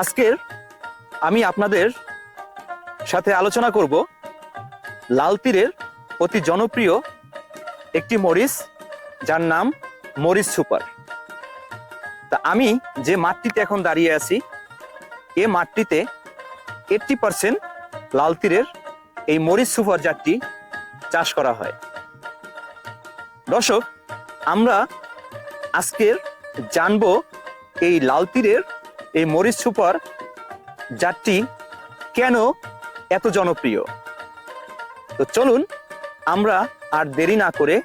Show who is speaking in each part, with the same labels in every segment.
Speaker 1: আজকের আমি আপনাদের সাথে আলোচনা করব লাল তীরের অতি জনপ্রিয় একটি মরিচ, যার নাম মরিচ সুপার। তা আমি যে মাঠটিতে এখন দাঁড়িয়ে আছি, এ মাঠটিতে 80% লাল তীরের এই মরিচ সুপার জাতটি চাষ করা হয়। দর্শক, আমরা আজকের জানবো এই লাল তীরের এই মরিচ সুপার জাতটি কেন এত জনপ্রিয়। তো চলুন আমরা আর দেরি না করে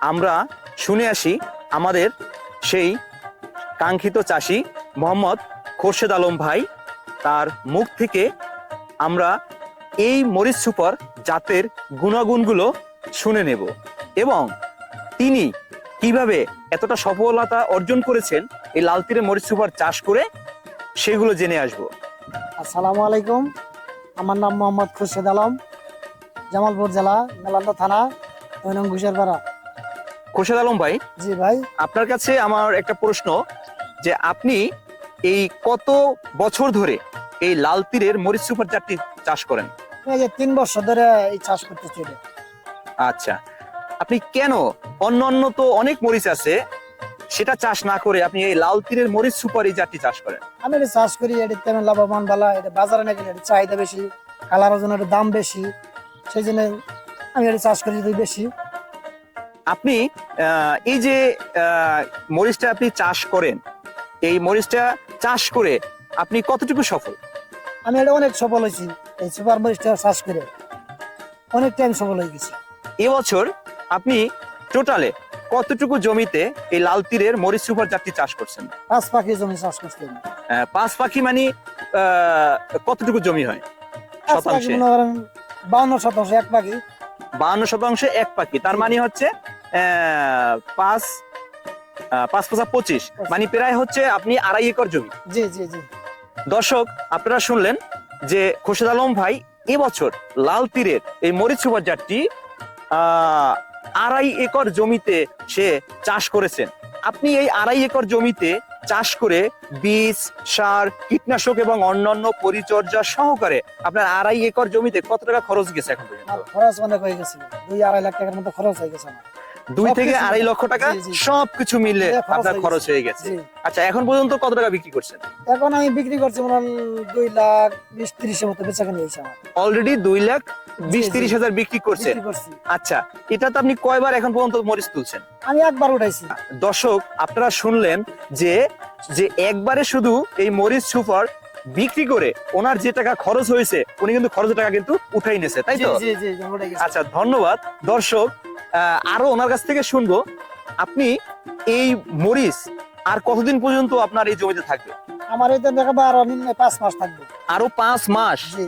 Speaker 1: আমরা শুনে আসি আমাদের সেই কাঙ্ক্ষিত চাষি মোহাম্মদ খোরশেদ আলম ভাই, তার মুখ থেকে আমরা এই মরিচ সুপার জাতের গুণাগুণগুলো শুনে নেব এবং তিনি কিভাবে এতটা সফলতা অর্জন করেছেন এই লাল তীরের মরিচ সুপার চাষ করে, সেগুলো জেনে আসবো।
Speaker 2: আসসালামু আলাইকুম, আমার নাম মোহাম্মদ খোরশেদ আলম, জামালপুর জেলা মেলান্দা থানা ঘুষেরপাড়া।
Speaker 1: খোরশেদ আলম ভাই,
Speaker 2: জি ভাই।
Speaker 1: আপনার কাছে আমার একটা প্রশ্ন, যে আপনি এই কত বছর ধরে এই লাল তীরের মরিচ সুপার জাতটি চাষ করেন?
Speaker 2: এই যে 3 বছর ধরে এই চাষ করতেছি।
Speaker 1: আচ্ছা, আপনি কেন অন্য তো অনেক মরিচ আছে, সেটা চাষ না করে আপনি এই লাল তীরের মরিচ সুপার এই জাতটি চাষ করেন?
Speaker 2: আমি এটা চাষ করি, এটা তেমন লাভবান ভালো, এটা বাজারে না গেলে এটা চাহিদা বেশি, কালারের জন্য দাম বেশি, সেই জন্য আমি এটা চাষ করি বেশি।
Speaker 1: আপনি এই যে মরিচটা আপনি চাষ করেন, এই মরিচটা চাষ করে আপনি কতটুকু সফল?
Speaker 2: আমি এটা অনেক সফল হয়েছি, এই সুপার মরিচটা চাষ করে অনেক টাইম সফল হয়ে গেছি।
Speaker 1: এবছর আপনি টোটালে কতটুকু জমিতে এই লাল তীরের মরিচ সুপার জাতটি চাষ করছেন?
Speaker 2: 5 পাখি জমি চাষ করছি।
Speaker 1: 5 পাখি মানে কতটুকু জমি হয় শতাংশে?
Speaker 2: 52% এক পাখি।
Speaker 1: 52% এক পাখি, তার মানে হচ্ছে 5 5 25, মানে প্রায় হচ্ছে আপনি 2.5 একর জমি।
Speaker 2: জি জি জি।
Speaker 1: দর্শক, আপনারা শুনলেন যে খোরশেদ আলম ভাই এবছর লাল তীরের এই মরিচ সুপার জাতটি 2.5 একর জমিতে সে চাষ করেছেন। আপনি এই 2.5 একর জমিতে চাষ করে বীজ, সার, কীটনাশক এবং অন্যান্য পরিচর্যা সহকারে আপনার 2.5 একর জমিতে কত টাকা খরচ গেছে এখন পর্যন্ত?
Speaker 2: খরচ অনেক হয়ে গেছে, 2-2.5 লাখ টাকার মতো খরচ হয়ে গেছে আমার।
Speaker 1: 2 থেকে 2.5 লক্ষ টাকা সবকিছু মিলে আপনার খরচ হয়ে গেছে। আচ্ছা, এখন পর্যন্ত কত টাকা বিক্রি করছেন?
Speaker 2: এখন আমি বিক্রি করছি মনে 2,20,30 মতো বেচাকেনা হয়েছে আমার।
Speaker 1: অলরেডি 2,20,30,000 বিক্রি করছেন। আচ্ছা, এটা তো আপনি কয়বার এখন পর্যন্ত মরিচ তুলছেন?
Speaker 2: আমি একবার উঠাইছি।
Speaker 1: দর্শক, আপনারা শুনলেন যে একবারে শুধু এই মরিচ সুপার বিক্রি করে ওনার যে টাকা খরচ হয়েছে, উনি কিন্তু খরচের টাকা কিন্তু উঠাই নিয়েছে, তাই তো?
Speaker 2: জি জি জি, উঠাই গেছে।
Speaker 1: আচ্ছা, ধন্যবাদ। দর্শক, আরো ওনার কাছ থেকে শুনবো, আপনি এই মরিচ আর কতদিন পর্যন্ত আপনার এই জমিতে থাকবে?
Speaker 2: আমার এই দেখাবো আরো 5 মাস থাকবে।
Speaker 1: আরো 5 মাস?
Speaker 2: জি,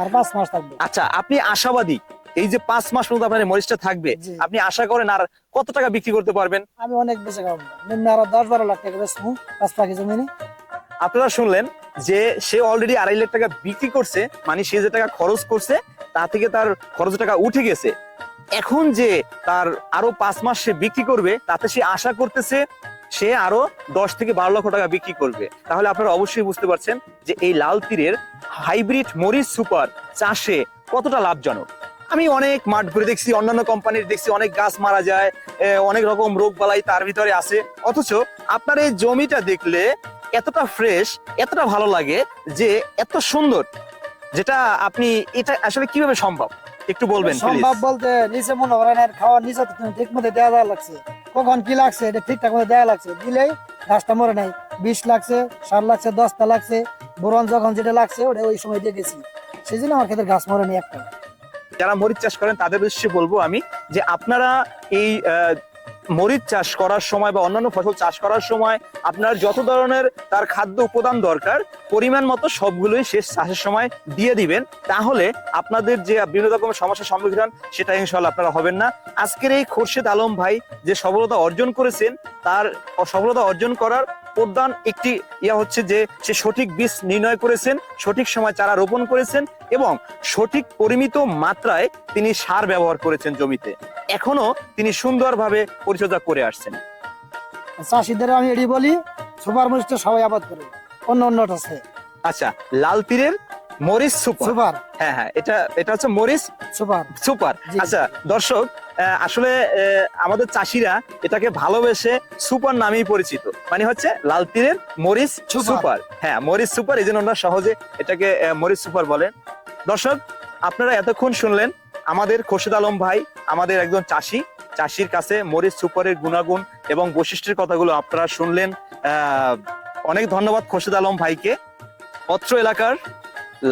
Speaker 2: আর 5 মাস থাকবে।
Speaker 1: আচ্ছা, আপনি আশাবাদী এই যে 5 মাস পর্যন্ত আপনার এই মরিচটা থাকবে, আপনি আশা করেন আর কত টাকা বিক্রি করতে পারবেন?
Speaker 2: আমি অনেক বেশি খাবো, আরো 10-12 লাখ টাকা বেচবো 5 পাখি জমিনে।
Speaker 1: আপনারা শুনলেন যে সে অলরেডি 2.5 লাখ টাকা বিক্রি করছে, মানে সে যে টাকা খরচ করছে তা থেকে তার খরচের টাকা উঠে গেছে। এখন যে তার আরো 5 মাস সে বিক্রি করবে, তাতে সে আশা করতেছে সে আরো 10 থেকে 12 লক্ষ টাকা বিক্রি করবে। তাহলে আপনারা অবশ্যই বুঝতে পারছেন যে এই লাল তীরের হাইব্রিড মরিচ সুপার চাষে কতটা লাভজনক। আমি অনেক মাঠ ঘুরে দেখছি, অন্যান্য কোম্পানির দেখছি অনেক গাছ মারা যায়, অনেক রকম রোগ বালাই তার ভিতরে আছে, অথচ আপনার এই জমিটা দেখলে এতটা ফ্রেশ, এতটা ভালো লাগে যে এত সুন্দর, যেটা আপনি এটা আসলে কিভাবে সম্ভব একটু বলবেন?
Speaker 2: সম্ভব বলতে নিচে মনে করেন আর খাওয়ার নিচে ঠিক মতো দেওয়া লাগছে, কখন কি লাগছে এটা ঠিকঠাক মতো দেওয়া লাগছে, দিলেই গাছটা মরে নাই। 20 লাগছে, সার লাগছে, 10টা লাগছে, বোরন যখন যেটা লাগছে ওটা ওই সময় দিয়ে গেছি, সেই জন্য আমার ক্ষেত্রে গাছ মরে নেই একটা।
Speaker 1: যারা মরিচ চাষ করেন তাদের উদ্দেশ্যে বলবো আমি যে আপনারা এই মরিচ চাষ করার সময় বা অন্যান্য ফসল চাষ করার সময় আপনার যত ধরনের তার খাদ্য উপাদান দরকার পরিমাণ মতো সবগুলোই শেষ চাষের সময় দিয়ে দিবেন, তাহলে আপনাদের যে বিভিন্ন রকমের সমস্যার সম্মুখীন হন সেটা ইনশাআল্লাহ আপনারা হবেন না। আজকের এই খোরশেদ আলম ভাই যে সফলতা অর্জন করেছেন, তার সফলতা অর্জন করার প্রধান একটি হচ্ছে যে সে সঠিক বীজ নির্ণয় করেছেন, সঠিক সময় চারা রোপণ করেছেন এবং সঠিক পরিমিত মাত্রায় তিনি সার ব্যবহার করেছেন জমিতে। এখনো তিনি সুন্দরভাবে পরিচর্যা করে আসছেন।
Speaker 2: চাষিদের আমি এটি বলি, সুপার মরিচটা সবাই আবাদ করে। অন্য অন্যটা আছে
Speaker 1: আচ্ছা, লাল তীরের মরিচ সুপার।
Speaker 2: সুপার
Speaker 1: হ্যাঁ হ্যাঁ, এটা হচ্ছে মরিচ
Speaker 2: সুপার।
Speaker 1: সুপার।
Speaker 2: জি।
Speaker 1: আচ্ছা দর্শক, আসলে আমাদের চাষিরা এটাকে ভালোবেসে সুপার নামেই পরিচিত, মানে হচ্ছে লাল তীরের মরিচ
Speaker 2: সুপার।
Speaker 1: সুপার। হ্যাঁ, মরিচ সুপার, এই জন্য আমরা সহজে এটাকে মরিচ সুপার বলেন। দর্শক, আপনারা এতক্ষণ শুনলেন আমাদের খোরশেদ আলম ভাই, আমাদের একজন চাষির কাছে মরিচ সুপারের গুণাগুণ এবং বৈশিষ্ট্যের কথাগুলো আপনারা শুনলেন। অনেক ধন্যবাদ খোরশেদ আলম ভাইকে। অত্র এলাকার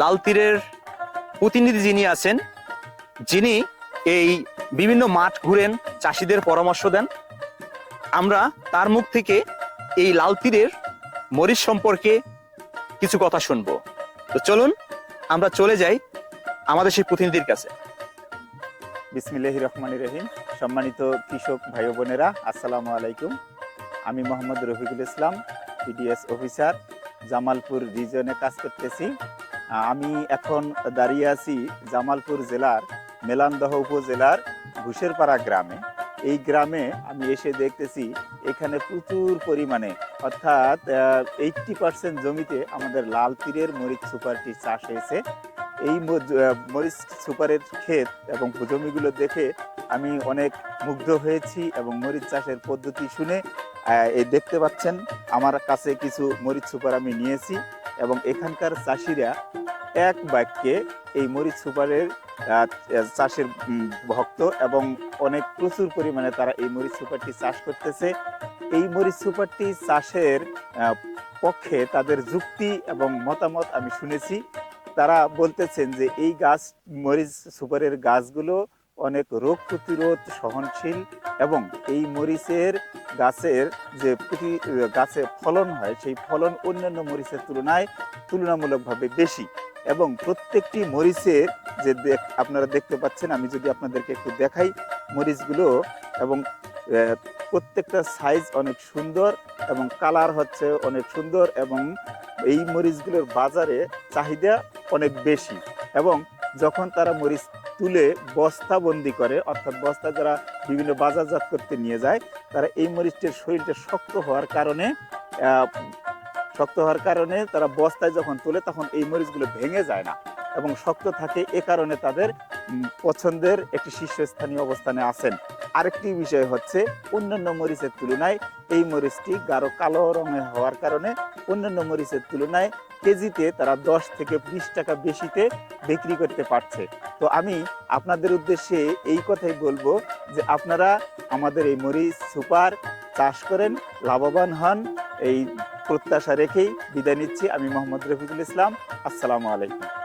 Speaker 1: লাল তীরের প্রতিনিধি যিনি আছেন, যিনি এই বিভিন্ন মাঠ ঘুরেন, চাষিদের পরামর্শ দেন, আমরা তার মুখ থেকে এই লাল তীরের মরিচ সম্পর্কে কিছু কথা শুনবো। তো চলুন আমরা চলে যাই আমাদের সেই প্রতিনিধির কাছে।
Speaker 3: বিসমিল্লাহির রহমানির রহিম। সম্মানিত কৃষক ভাই বোনেরা, আসসালামু আলাইকুম। আমি মোহাম্মদ রফিকুল ইসলাম, পিডিএস অফিসার, জামালপুর রিজনে কাজ করতেছি। আমি এখন দাঁড়িয়ে আছি জামালপুর জেলার মেলান্দহ উপজেলার ঘুষেরপাড়া গ্রামে। এই গ্রামে আমি এসে দেখতেছি এখানে প্রচুর পরিমাণে, অর্থাৎ 80% জমিতে আমাদের লাল তীরের মরিচ সুপারটি চাষ হয়েছে। এই মরিচ সুপারের ক্ষেত এবং জমিগুলো দেখে আমি অনেক মুগ্ধ হয়েছি এবং মরিচ চাষের পদ্ধতি শুনে এই দেখতে পাচ্ছেন আমার কাছে কিছু মরিচ সুপার আমি নিয়েছি এবং এখানকার চাষিরা এক বাক্যে এই মরিচ সুপারের চাষের ভক্ত এবং অনেক প্রচুর পরিমাণে তারা এই মরিচ সুপারটি চাষ করতেছে। এই মরিচ সুপারটি চাষের পক্ষে তাদের যুক্তি এবং মতামত আমি শুনেছি। তারা বলতেছেন যে এই গাছ, মরিচ সুপারের গাছগুলো অনেক রোগ প্রতিরোধ সহনশীল এবং এই মরিচের গাছের যে গাছে ফলন হয় সেই ফলন অন্যান্য মরিচের তুলনায় তুলনামূলকভাবে বেশি এবং প্রত্যেকটি মরিচের যে আপনারা দেখতে পাচ্ছেন, আমি যদি আপনাদেরকে একটু দেখাই মরিচগুলো, এবং প্রত্যেকটা সাইজ অনেক সুন্দর এবং কালার হচ্ছে অনেক সুন্দর এবং এই মরিচগুলোর বাজারে চাহিদা অনেক বেশি। এবং যখন তারা মরিচ তুলে বস্তাবন্দি করে, অর্থাৎ বস্তা যারা বিভিন্ন বাজারজাত করতে নিয়ে যায়, তারা এই মরিচটির শরীরটা শক্ত হওয়ার কারণে তারা বস্তায় যখন তোলে তখন এই মরিচগুলো ভেঙে যায় না এবং শক্ত থাকে। এ কারণে তাদের পছন্দের একটি শীর্ষস্থানীয় অবস্থানে আছেন। আরেকটি বিষয় হচ্ছে, অন্যান্য মরিচের তুলনায় এই মরিচটি গাঢ় কালো রঙের হওয়ার কারণে অন্যান্য মরিচের তুলনায় কেজিতে তারা 10 থেকে 20 টাকা বেশিতে বিক্রি করতে পারছে। তো আমি আপনাদের উদ্দেশ্যে এই কথাই বলবো যে আপনারা আমাদের এই মরিচ সুপার চাষ করেন, লাভবান হন, এই প্রত্যাশা রেখেই বিদায় নিচ্ছি। আমি মোহাম্মদ রফিকুল ইসলাম। আসসালামু আলাইকুম।